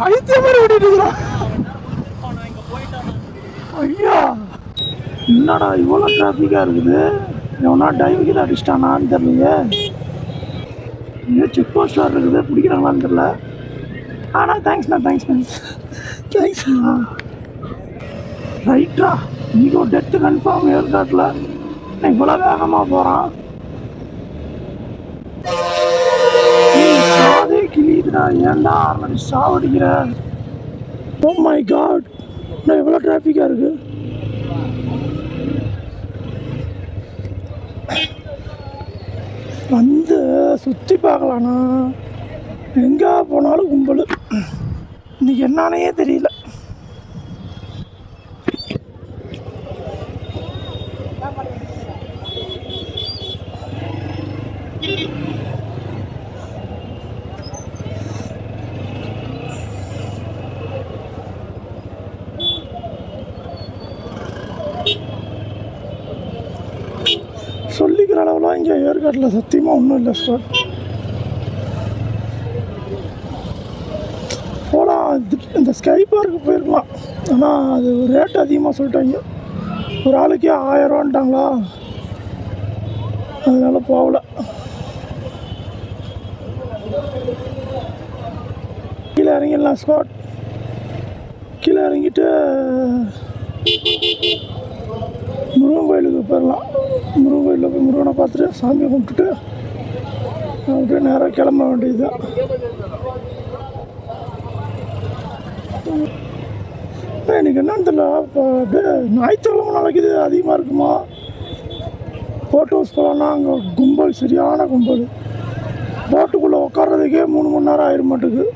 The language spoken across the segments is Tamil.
பைத்தியம் மாதிரி ஓடிட்டு இருக்கிறான். ஐயா என்னடா இவ்வளோ டிராஃபிக்காக இருக்குது. எவனா டைமுக்கு தான் அடிச்சிட்டானான்னு தெரியலையே. இங்கே செக் போஸ்ட் வேறு இருக்குது, பிடிக்கிறாங்களான்னு தெரில. ஆனால் தேங்க்ஸ்ண்ணா தேங்க்ஸ்ண்ணா. ரைட்டா இன்றைக்கி ஒரு டெத்து கன்ஃபார்ம் ஏற்காட்டில். இவ்வளோ வேகமாக போகிறான். சாதே கிளியுதுடா, ஏன்டா அவனை சாவடிக்கிற? ஓ மை காட், இன்னும் எவ்வளோ டிராஃபிக்காக இருக்குது. வந்து சுற்றி பார்க்கலாண்ணா. எங்கே போனாலும் கும்பல். இன்னைக்கு என்னானே தெரியல. சொல்லிக்கிற அளவுலாம் இங்கே ஏற்காட்டில் சத்தியமாக ஒன்றும் இல்லை சார். போகலாம், இந்த ஸ்கை பார்க்கு போயிருக்கலாம். ஆனால் அது ரேட் அதிகமாக சொல்லிட்டாங்க. ஒரு ஆளுக்கே 1000ரூவான்ட்டாங்களா, அதனால் போகல. கீழே இறங்கிடலாம் ஸ்காட். கீழே இறங்கிட்டு முருகன் கோயிலுக்கு போயிடலாம். முருகன் கோயிலில் போய் முருகனை பார்த்துட்டு சாமியை கும்பிட்டுட்டு அப்படியே நேராக கிளம்ப வேண்டியது தான். எனக்கு என்னன்னு தெரியல, இப்போ அப்படியே ஞாயிற்றுக்கிழமை நாளைக்கு இது அதிகமாக இருக்குமா? போட் ஹவுஸ் போகலான்னா அங்கே கும்பல், சரியான கும்பல். போட்டுக்குள்ளே உட்கார்றதுக்கே 3 மணி நேரம் ஆயிட மாட்டேங்குது.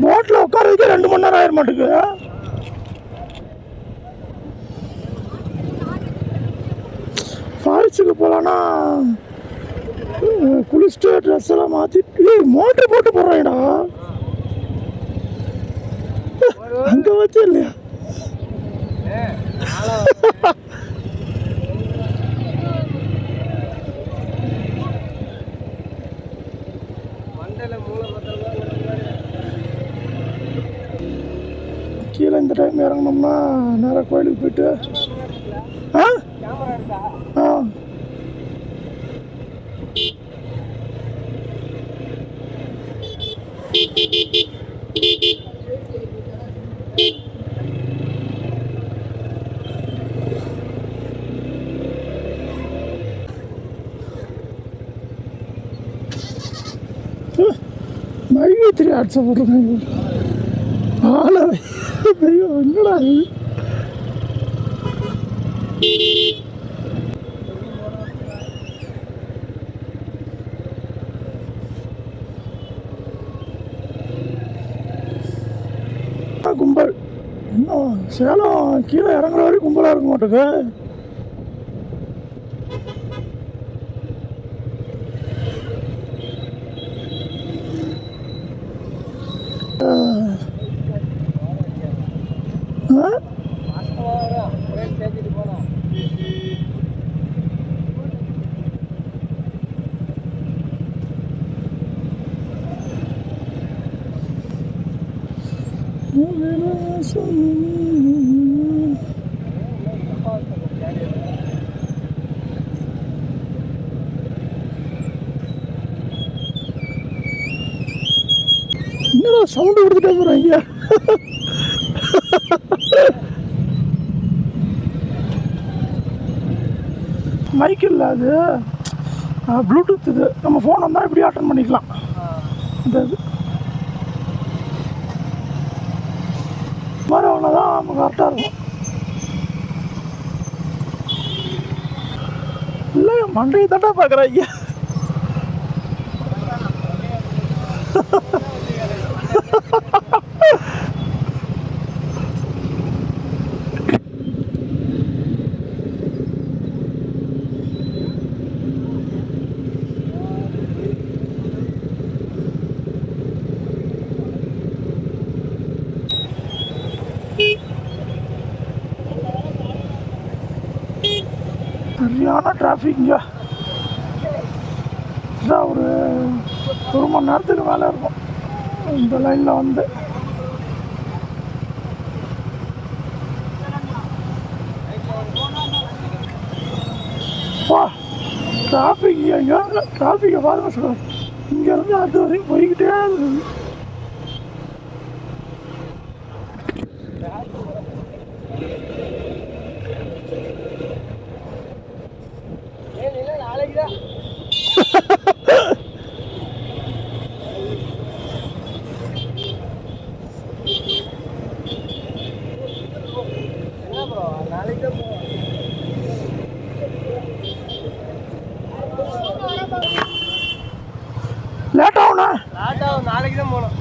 போட்டில் உட்காரதுக்கே 2 மணி நேரம் ஆயிட மாட்டேங்குது. ஃபால்ஸுக்கு போகலான்னா குளிச்சுட்டு ட்ரெஸ் எல்லாம் மாற்றிட்டு மோட்டர் போட்டு போடுறாங்கடா. அங்கே வச்சு இல்லையா? கீழே இந்த டைம் இறங்கணும்னா நேராக கோயிலுக்கு போயிட்டு மைவி 3 ஆட்ஸை போட்டிருக்காங்க. ஆளவை தெய்வம் என்னடா இது? கும்பல் இன்னும் சேலம் கீழே இறங்குற வரைக்கும் கும்பலாக இருக்க மாட்டேங்க. என்னடா சவுண்டு கொடுத்துட்டே போறாங்க. மைக் இல்லை, அது ப்ளூடூத். இது நம்ம ஃபோன் வந்தால் இப்படி அட்டன் பண்ணிக்கலாம். இந்த இது மாதிரி ஒன்று தான் நம்ம கரெக்டாக இருக்கும். இல்லை மண்டையை தட்டா பார்க்குறாங்க. சரியான டிராஃபிக்ங்க. இதான் ஒரு மணி நேரத்துக்கு மேலே இருக்கும் இந்த லைனில் வந்து. வா டிராஃபிக் எங்கே டிராஃபிக்கை பாருங்க சார். இங்கேருந்து அது வரைக்கும் போய்கிட்டே இருக்குது. லேட் ஆகுண்ணா. நாளைக்கு தான் போகணும்.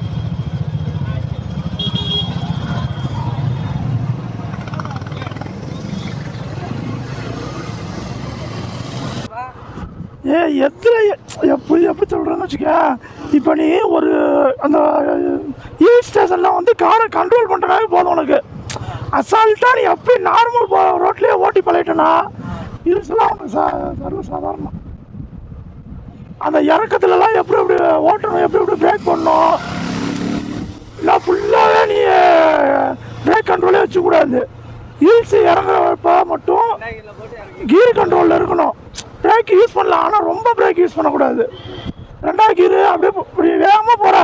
எப்படி சொல்கிறேன்னு வச்சுக்க. இப்போ நீ ஒரு அந்த ஹில் ஸ்டேஷனில் வந்து காரை கண்ட்ரோல் பண்ணுறனாவே போதும் உனக்கு. அசால்ட்டாக நீ எப்படி நார்மல் ரோட்லேயே ஓட்டி பழகிட்டேன்னா ஹில்ஸ்லாம் உனக்கு சர்வசாதாரணம். அந்த இறக்கத்துலலாம் எப்படி எப்படி ஓட்டணும், எப்படி எப்படி பிரேக் பண்ணணும், இல்லை ஃபுல்லாகவே நீ பிரேக் கண்ட்ரோலே வச்சுக்கூடாது. ஹில்ஸ் இறங்குறப்ப மட்டும் கீர் கண்ட்ரோலில் இருக்கணும். பிரேக் யூஸ் பண்ணலாம், ஆனால் ரொம்ப பிரேக் யூஸ் பண்ணக்கூடாது. ரெண்டாவது கீரு அப்படியே இப்படி வேகமாக போகிற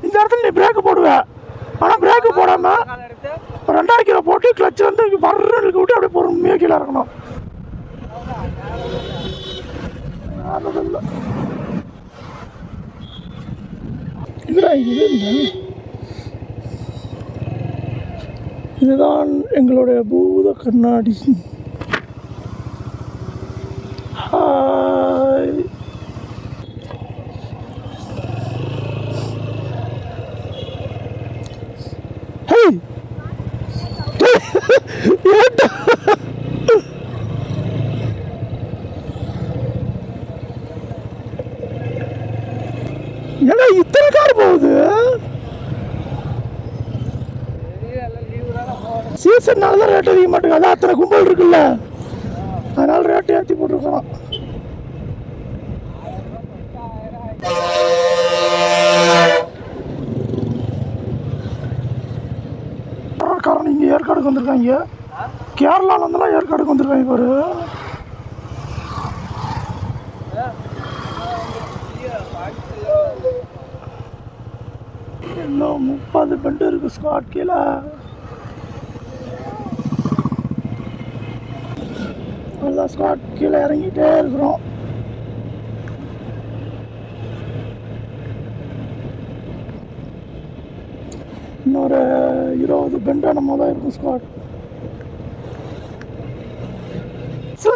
இந்த இடத்துல நீ பிரேக்கு போடுவேன். ஆனால் பிரேக்கு போடாமல் ரெண்டாவது கீரை போட்டு கிளச்சு வந்து பர்றதுக்கு விட்டு அப்படியே பொறுமையாக கீழே இறக்கணும். இல்லை இதுதான் எங்களுடைய பூத கண்ணாடி. ஹாய். ஹேய் ஏன்னா இத்தனை கார் போகுது. சீசன்னால தான் ரேட் அதிக மாட்டேங்க. அதான் அத்தனை கும்பல் இருக்குல்ல, அதனால ரேட்டு ஏற்றி போட்டிருக்கோம். காரணம் இங்கே ஏற்காடுக்கு வந்திருக்காங்க. கேரளாவில் வந்துலாம் ஏற்காடுக்கு வந்திருக்காங்க பாரு. இன்னும் 30 பெண்டு இருக்கு ஸ்காட் கீழே. அதான் ஸ்காட் கீழே இறங்கிட்டே இருக்கிறோம். இன்னொரு 20 பெண்டா நம்ம தான் இருக்கும் ஸ்காட்.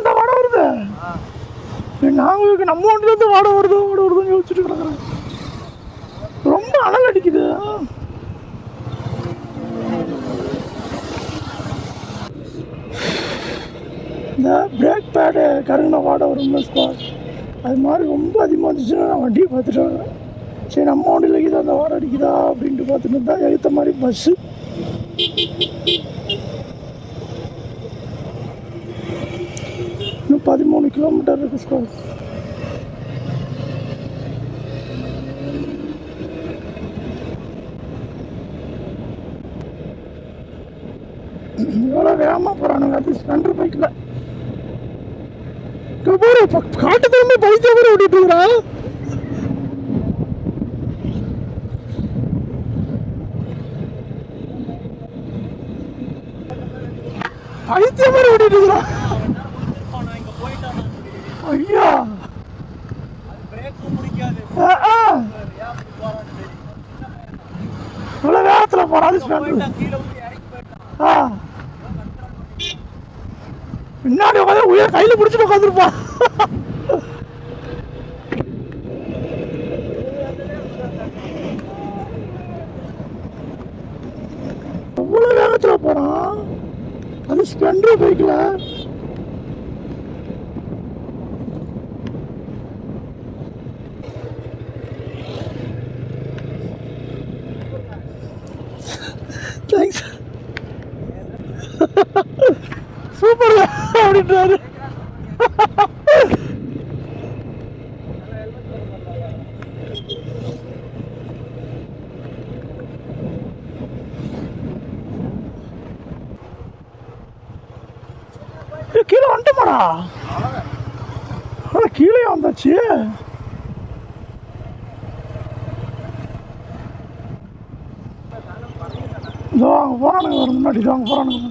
இந்த வாடை வருது. நாங்கள் நம்ம ஒன்றுலேருந்து வாடை வருதுன்னு யோசிச்சுட்டு கிடக்குறேன். ரொம்ப அனல் அடிக்குது. இந்த பிரேக் பேடு கருங்கின வாடை வரும்ல ஸ்குவாட், அது மாதிரி ரொம்ப அதிகமாக இருந்துச்சுன்னா நான் வண்டியை பார்த்துட்டு வரேன். சரி நம்ம வண்டியில் இருக்குது அந்த வாடை அடிக்குதா அப்படின்ட்டு பார்த்துட்டு இருந்தால் எடுத்த மாதிரி பஸ்ஸு. இன்னும் 13 கிலோமீட்டர் இருக்குது ஸ்குவாட். எவ்வளோ வேகமாக போகிறானுங்க அது ஸ்பெண்டர் பைக்கில். காட்டு திரும்ப பைத்திய மாதிரி ஓட்டிட்டு இருக்கிறான். பைத்திய மாதிரி ஓட்டிட்டு இருக்கிறான். ஐயா இவ்வளோ வேகத்தில் போகிறான் ஸ்பெண்டர். பின்னாடி உட்காந்து உயிரை கையில் பிடிச்சிட்டு உட்காந்துருப்பான். எவ்வளோ வேகத்தில் போகிறான் அது ஸ்பெண்டர் பைக்கில். தேங்க்ஸ் சூப்பர் அப்படின்றாரு. எங்கடா கீழே வந்தாச்சு. இதோ அங்கே போகிறானுங்க, ஒரு முன்னாடி தான் அங்கே போகிறானுங்க.